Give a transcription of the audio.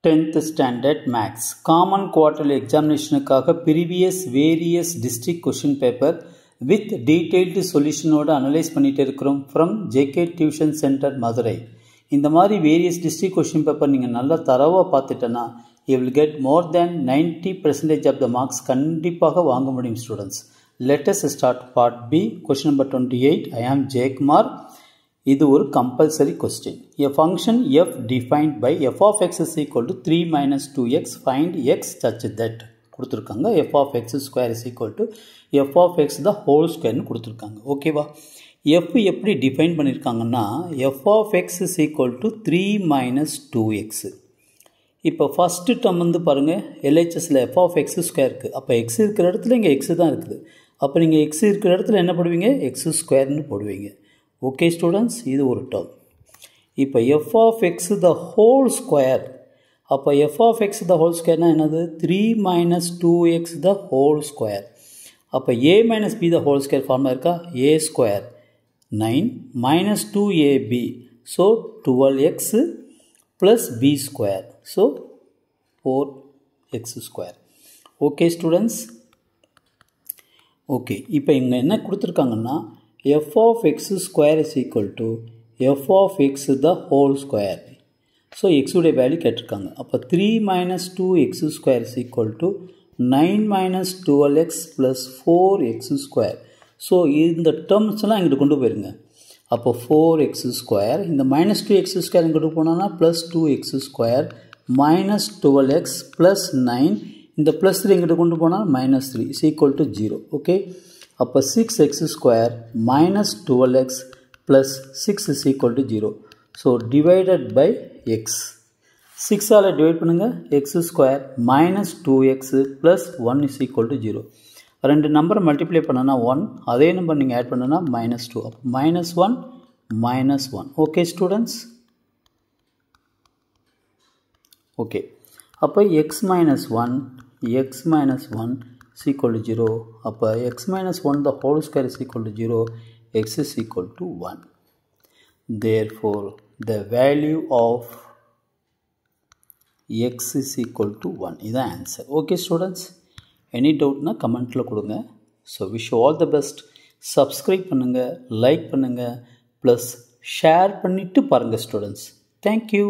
10th standard maths common quarterly examinationக்காக previous various district question paper with detailed solution ஓட analyse பண்ணிட்டு இருக்கிறோம் from JK Tuition Center Madurai. இந்த மாதிரி various district question paper நீங்க நல்லா தரவா பார்த்துட்டனா you will get more than 90% of the marks கண்டிப்பாக வாங்க முடியும் students. Let us start part B. Question number 28. I am Jaykumar. இது ஒரு compulsory question. A function f defined by f of x is equal to 3 minus 2x. Find x such that கொடுத்துருக்காங்க f of x square is equal to f of x the whole square கொடுத்துருக்காங்க. ஓகேவா? f எப்படி define பண்ணியிருக்காங்கன்னா f of x is equal to 3 minus 2x. இப்போ first term வந்து பாருங்கள் LHSல f of x square இருக்குது. அப்போ x இருக்கிற இடத்துல இங்கே x தான் இருக்குது. அப்போ நீங்கள் x இருக்கிற இடத்துல என்ன போடுவீங்க? x ஸ்கொயர்னு போடுவீங்க. ஓகே ஸ்டூடெண்ட்ஸ், இது ஒரு டேர்ம். இப்போ f of x the whole square. அப்போ f of x the whole squareனா என்னது? 3 minus 2x the whole square. அப்போ a minus b the whole square formula இருக்கா? a square 9 minus 2ab. So 12x plus b square. So 4x square. Okay students. Okay, இப்போ இங்கே என்ன கொடுத்துருக்காங்கன்னா f of x square is equal to f of x the whole square. So எக்ஸுடைய value கேட்டிருக்காங்க. அப்போ 3 minus 2x square is equal to 9 minus 12x plus 4x square. So இந்த டேர்ம்ஸ்லாம் இங்கிட்டு கொண்டு போயிருங்க. அப்போ 4x square இந்த minus 2x square இங்கிட்டு போனோன்னா plus 2x square minus 12x plus 9 இந்த plus 3 இங்கிட்டு கொண்டு போனால் minus 3 is equal to 0. Okay, அப்போ 6x square minus 12x plus 6 is equal to 0. So divided by x. 6ஆல் டிவைட் பண்ணுங்கள். x square minus 2x plus 1 is equal to 0. ரெண்டு நம்பரை multiply பண்ணனா 1, அதே நம்பர் நீங்கள் ஆட் பண்ணனா minus 2. அப்போ minus 1 minus 1. Okay students. Okay, அப்போ x minus 1 is equal to 0. அப்போ x minus 1 the whole square is equal to 0. x is equal to 1. Therefore, the value of x is equal to 1. இதுதான் answer. Okay students, any டவுட்னா கமெண்ட்டில் கொடுங்க. So wish all the best. Subscribe பண்ணுங்கள், like பண்ணுங்கள், plus share பண்ணிவிட்டு பாருங்கள் students. Thank you.